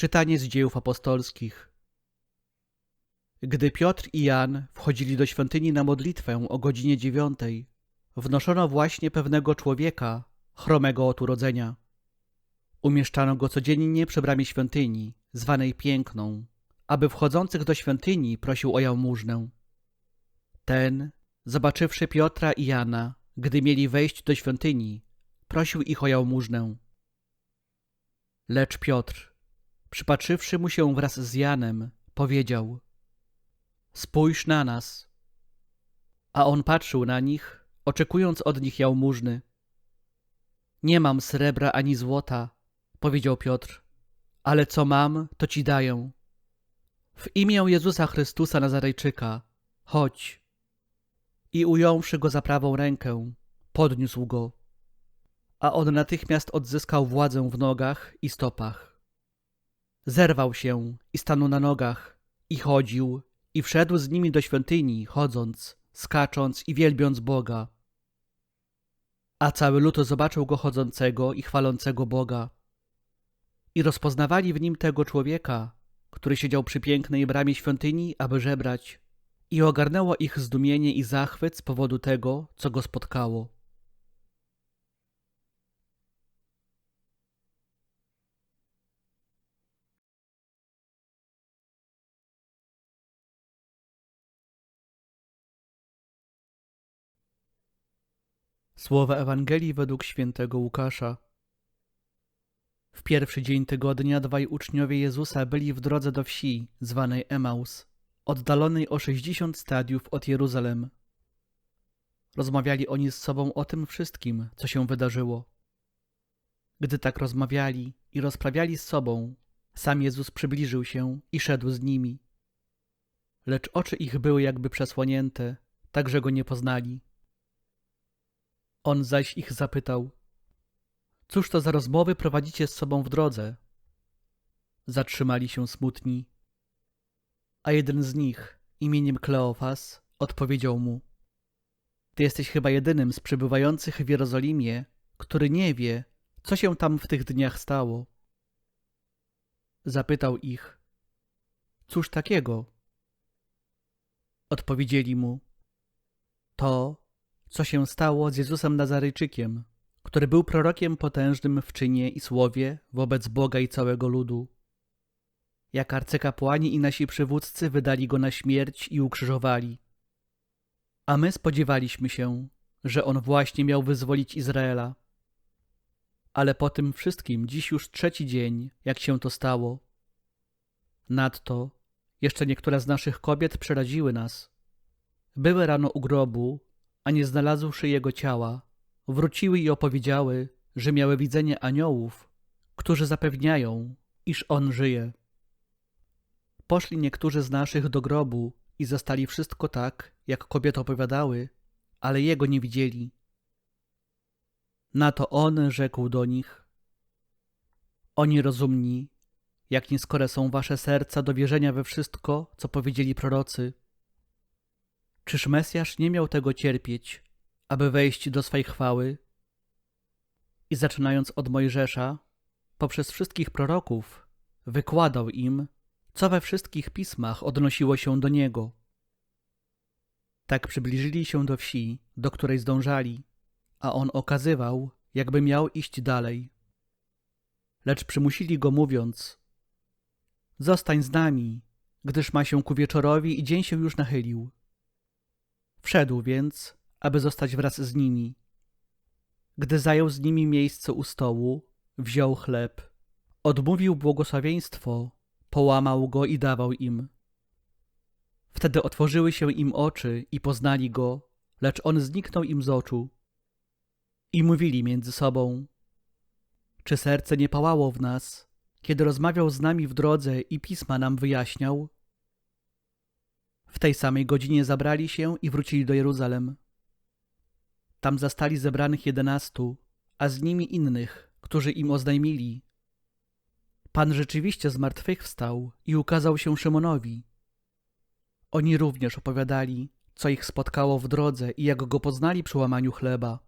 Czytanie z Dziejów Apostolskich. Gdy Piotr i Jan wchodzili do świątyni na modlitwę o godzinie 9, wnoszono właśnie pewnego człowieka, chromego od urodzenia. Umieszczano go codziennie przy bramie świątyni, zwanej Piękną, aby wchodzących do świątyni prosił o jałmużnę. Ten, zobaczywszy Piotra i Jana, gdy mieli wejść do świątyni, prosił ich o jałmużnę. Lecz Piotr, przypatrzywszy mu się wraz z Janem, powiedział: „Spójrz na nas”. A on patrzył na nich, oczekując od nich jałmużny. „Nie mam srebra ani złota”, powiedział Piotr, „ale co mam, to ci daję. W imię Jezusa Chrystusa Nazarejczyka, chodź”. I ująwszy go za prawą rękę, podniósł go. A on natychmiast odzyskał władzę w nogach i stopach. Zerwał się i stanął na nogach, i chodził, i wszedł z nimi do świątyni, chodząc, skacząc i wielbiąc Boga. A cały lud zobaczył go chodzącego i chwalącego Boga. I rozpoznawali w nim tego człowieka, który siedział przy pięknej bramie świątyni, aby żebrać, i ogarnęło ich zdumienie i zachwyt z powodu tego, co go spotkało. Słowa Ewangelii według świętego Łukasza. W pierwszy dzień tygodnia dwaj uczniowie Jezusa byli w drodze do wsi, zwanej Emaus, oddalonej o 60 stadiów od Jeruzalem. Rozmawiali oni z sobą o tym wszystkim, co się wydarzyło. Gdy tak rozmawiali i rozprawiali z sobą, sam Jezus przybliżył się i szedł z nimi. Lecz oczy ich były jakby przesłonięte, tak że go nie poznali. On zaś ich zapytał: „Cóż to za rozmowy prowadzicie z sobą w drodze?” Zatrzymali się smutni. A jeden z nich, imieniem Kleofas, odpowiedział mu: „Ty jesteś chyba jedynym z przebywających w Jerozolimie, który nie wie, co się tam w tych dniach stało”. Zapytał ich: „Cóż takiego?” Odpowiedzieli mu: „To, co się stało z Jezusem Nazarejczykiem, który był prorokiem potężnym w czynie i słowie wobec Boga i całego ludu. Jak arcykapłani i nasi przywódcy wydali go na śmierć i ukrzyżowali. A my spodziewaliśmy się, że on właśnie miał wyzwolić Izraela. Ale po tym wszystkim dziś już 3. dzień, jak się to stało. Nadto jeszcze niektóre z naszych kobiet przeraziły nas. Były rano u grobu, a nie znalazłszy jego ciała, wróciły i opowiedziały, że miały widzenie aniołów, którzy zapewniają, iż on żyje. Poszli niektórzy z naszych do grobu i zastali wszystko tak, jak kobiety opowiadały, ale jego nie widzieli”. Na to on rzekł do nich: „Oni rozumni, jak nieskore są wasze serca do wierzenia we wszystko, co powiedzieli prorocy. Czyż Mesjasz nie miał tego cierpieć, aby wejść do swej chwały? I zaczynając od Mojżesza, poprzez wszystkich proroków, wykładał im, co we wszystkich pismach odnosiło się do niego”. Tak przybliżyli się do wsi, do której zdążali, a on okazywał, jakby miał iść dalej. Lecz przymusili go, mówiąc: „Zostań z nami, gdyż ma się ku wieczorowi i dzień się już nachylił”. Wszedł więc, aby zostać wraz z nimi. Gdy zajął z nimi miejsce u stołu, wziął chleb, odmówił błogosławieństwo, połamał go i dawał im. Wtedy otworzyły się im oczy i poznali go, lecz on zniknął im z oczu. I mówili między sobą: „Czy serce nie pałało w nas, kiedy rozmawiał z nami w drodze i pisma nam wyjaśniał?” W tej samej godzinie zabrali się i wrócili do Jeruzalem. Tam zastali zebranych 11, a z nimi innych, którzy im oznajmili: „Pan rzeczywiście zmartwychwstał i ukazał się Szymonowi”. Oni również opowiadali, co ich spotkało w drodze i jak go poznali przy łamaniu chleba.